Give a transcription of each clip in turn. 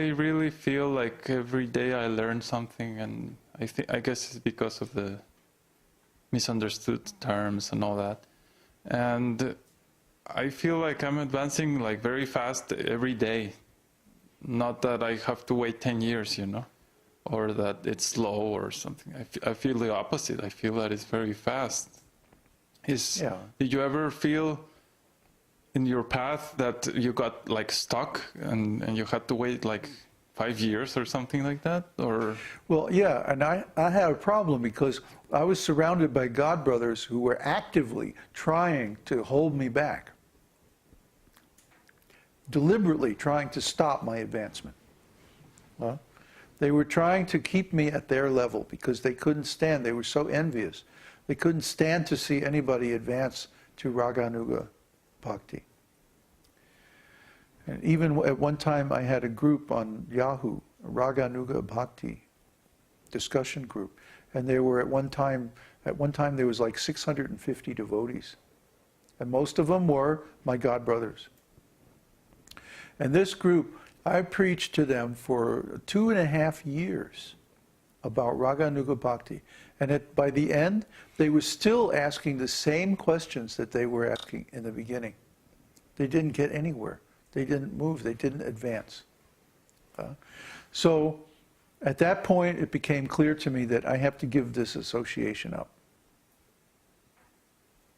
I really feel like every day I learn something, and I guess it's because of the misunderstood terms and all that. And I feel like I'm advancing like very fast every day. Not that I have to wait 10 years, you know, or that it's slow or something. I feel the opposite. I feel that it's very fast. Did you ever feel in your path that you got like stuck and you had to wait like 5 years or something like that? Or well, yeah, and I had a problem because I was surrounded by God brothers who were actively trying to hold me back, deliberately trying to stop my advancement. They were trying to keep me at their level because they couldn't stand, they were so envious. They couldn't stand to see anybody advance to Raganuga Bhakti. And even at one time I had a group on Yahoo, a Raganuga Bhakti discussion group, and there were at one time there was like 650 devotees. And most of them were my God brothers. And this group, I preached to them for 2.5 years about Raganuga Bhakti. And by the end, they were still asking the same questions that they were asking in the beginning. They didn't get anywhere. They didn't move. They didn't advance. So at that point, it became clear to me that I have to give this association up.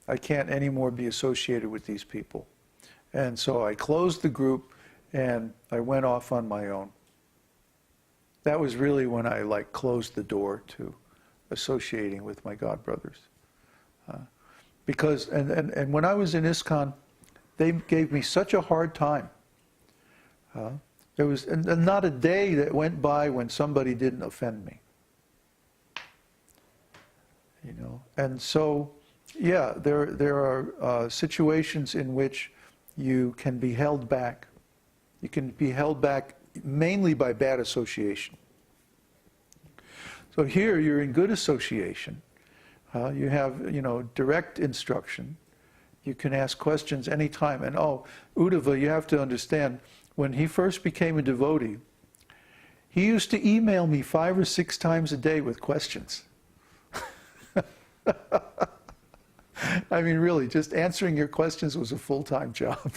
I can't anymore be associated with these people. And so I closed the group and I went off on my own. That was really when I closed the door to associating with my God brothers. Because when I was in ISKCON, they gave me such a hard time. There was not a day that went by when somebody didn't offend me. You know, and so, yeah, there are situations in which you can be held back. You can be held back mainly by bad association. So here you're in good association. You have, direct instruction. You can ask questions anytime. And Uddhava, you have to understand, when he first became a devotee, he used to email me 5 or 6 times a day with questions. I mean, really, just answering your questions was a full-time job.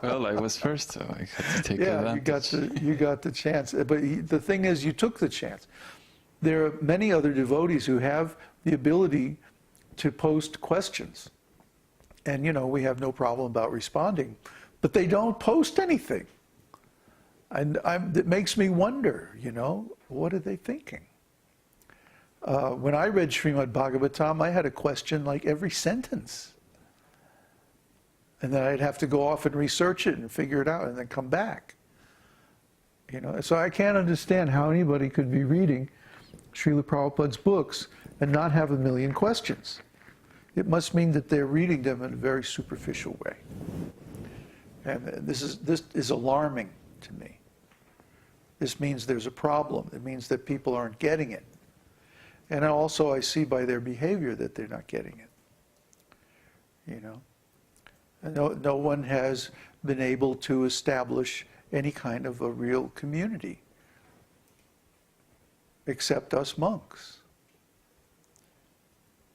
Well, I was first, so I had to take advantage. You got the chance. But the thing is, you took the chance. There are many other devotees who have the ability to post questions. And, we have no problem about responding. But they don't post anything. And it makes me wonder, what are they thinking? When I read Śrīmad-Bhāgavatam, I had a question like every sentence. And then I'd have to go off and research it and figure it out and then come back. So I can't understand how anybody could be reading Srila Prabhupada's books and not have a million questions. It must mean that they're reading them in a very superficial way. And this is alarming to me. This means there's a problem. It means that people aren't getting it. And also I see by their behavior that they're not getting it. No one has been able to establish any kind of a real community except us monks.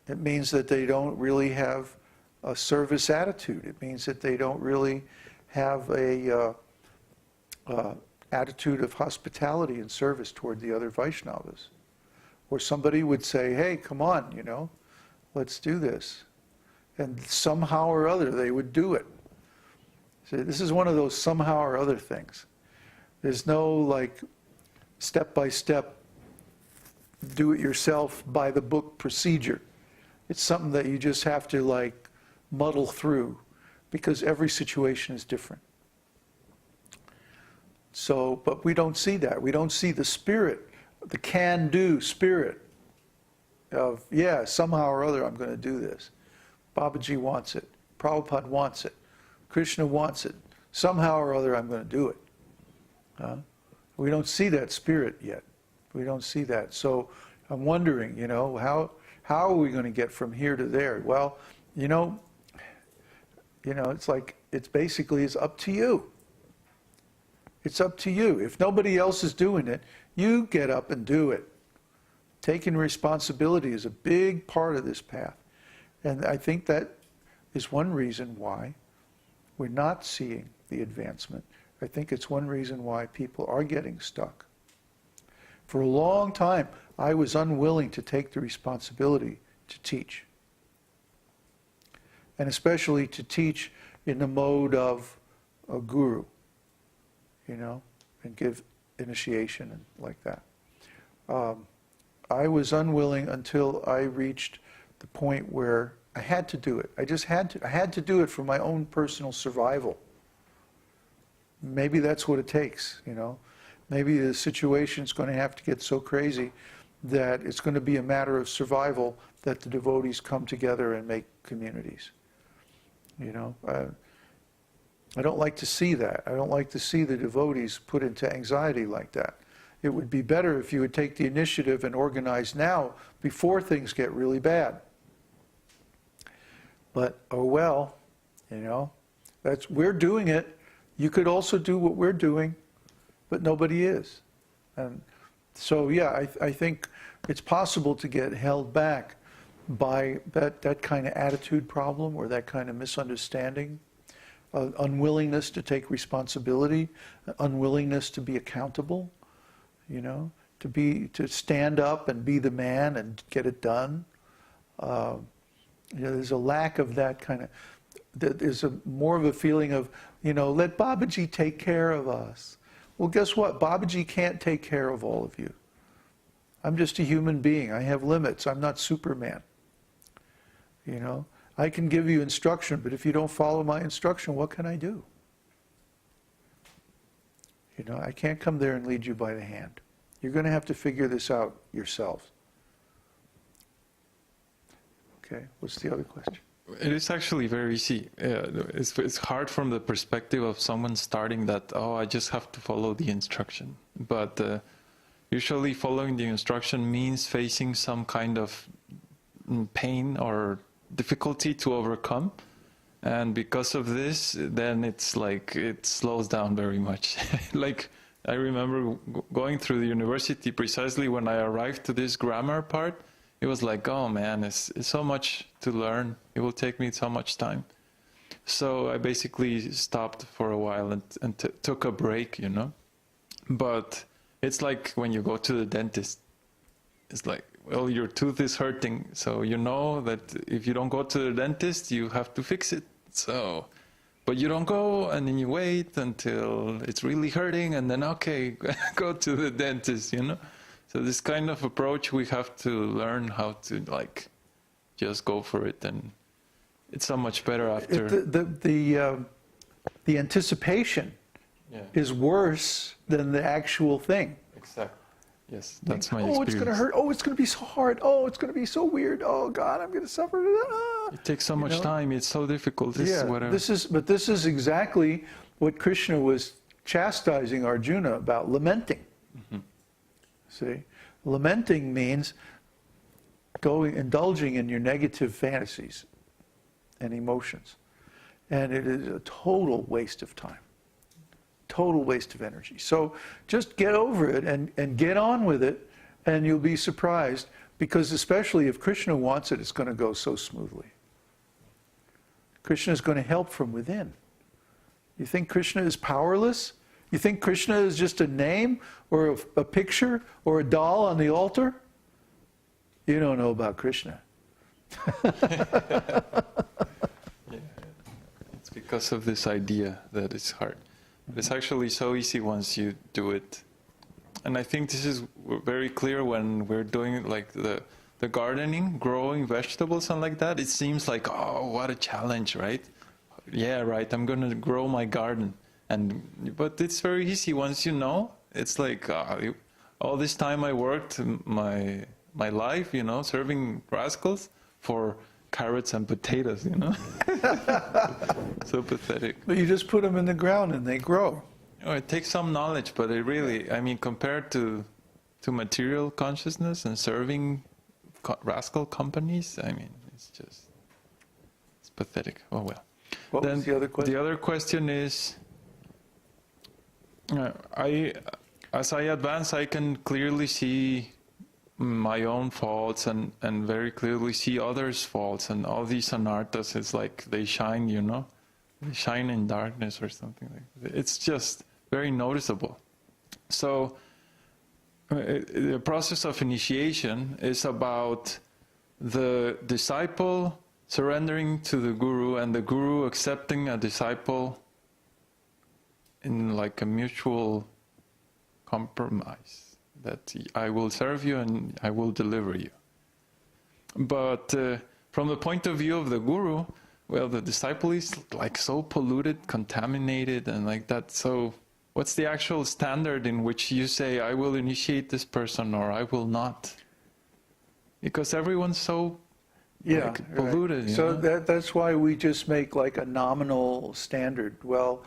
It means that they don't really have a service attitude. It means that they don't really have a attitude of hospitality and service toward the other Vaishnavas. Or somebody would say, hey, come on, let's do this. And somehow or other they would do it. See, this is one of those somehow or other things. There's no step-by-step, do-it-yourself, by-the-book procedure. It's something that you just have to muddle through because every situation is different. So, but we don't see that. We don't see the spirit, the can-do spirit of, yeah, somehow or other I'm going to do this. Babaji wants it. Prabhupada wants it. Krishna wants it. Somehow or other I'm going to do it. We don't see that spirit yet. We don't see that. So I'm wondering, how are we going to get from here to there? Well, it's basically it's up to you. It's up to you. If nobody else is doing it, you get up and do it. Taking responsibility is a big part of this path. And I think that is one reason why we're not seeing the advancement. I think it's one reason why people are getting stuck. For a long time, I was unwilling to take the responsibility to teach. And especially to teach in the mode of a guru, you know, and give initiation and like that. I was unwilling until I reached the point where I had to do it. I had to do it for my own personal survival. Maybe that's what it takes, you know. Maybe the situation's going to have to get so crazy that it's going to be a matter of survival that the devotees come together and make communities. You know, I don't like to see that. I don't like to see the devotees put into anxiety like that. It would be better if you would take the initiative and organize now before things get really bad. But, oh well, you know, we're doing it. You could also do what we're doing, but nobody is. And so, yeah, I think it's possible to get held back by that kind of attitude problem or that kind of misunderstanding, unwillingness to take responsibility, unwillingness to be accountable, you know, to stand up and be the man and get it done. You know, there's a lack of that kind of, there's more of a feeling of, you know, let Babaji take care of us. Well, guess what? Babaji can't take care of all of you. I'm just a human being. I have limits. I'm not Superman. You know, I can give you instruction, but if you don't follow my instruction, what can I do? You know, I can't come there and lead you by the hand. You're going to have to figure this out yourself. Okay, what's the other question? It is actually very easy. It's hard from the perspective of someone starting that, oh, I just have to follow the instruction. But usually following the instruction means facing some kind of pain or difficulty to overcome. And because of this, then it's like it slows down very much. Like I remember going through the university precisely when I arrived to this grammar part. It was like, oh man, it's so much to learn. It will take me so much time. So I basically stopped for a while and took a break, you know. But it's like when you go to the dentist. It's like, well, your tooth is hurting. So you know that if you don't go to the dentist, you have to fix it. So, but you don't go and then you wait until it's really hurting and then, okay, go to the dentist, you know. So this kind of approach, we have to learn how to like just go for it, and it's so much better after. The anticipation is worse than the actual thing. Exactly. Yes, that's my experience. Oh, it's going to hurt. Oh, it's going to be so hard. Oh, it's going to be so weird. Oh God, I'm going to suffer. It takes so much time. It's so difficult. This is exactly what Krishna was chastising Arjuna about, lamenting. Mm-hmm. See, lamenting means indulging in your negative fantasies and emotions. And it is a total waste of time, total waste of energy. So just get over it and get on with it, and you'll be surprised, because especially if Krishna wants it, it's going to go so smoothly. Krishna is going to help from within. You think Krishna is powerless? You think Krishna is just a name or a picture or a doll on the altar? You don't know about Krishna. It's because of this idea that it's hard. But it's actually so easy once you do it. And I think this is very clear when we're doing like the gardening, growing vegetables and like that. It seems like, oh, what a challenge, right? Yeah, right, I'm going to grow my garden. But it's very easy once you know. It's like all this time I worked my life, you know, serving rascals for carrots and potatoes, you know. So pathetic. But you just put them in the ground and they grow. Oh, it takes some knowledge, but it really, I mean, compared to material consciousness and serving rascal companies, I mean, it's pathetic. Oh well. What was the other question? The other question is, As I advance, I can clearly see my own faults and very clearly see others' faults, and all these anarthas, it's like they shine, you know, they shine in darkness or something like that. It's just very noticeable. So the process of initiation is about the disciple surrendering to the guru and the guru accepting a disciple in like a mutual compromise, that I will serve you and I will deliver you. But from the point of view of the guru, well, the disciple is like so polluted, contaminated, and like that. So what's the actual standard in which you say, I will initiate this person or I will not? Because everyone's so polluted. Right. So that's why we just make like a nominal standard. Well,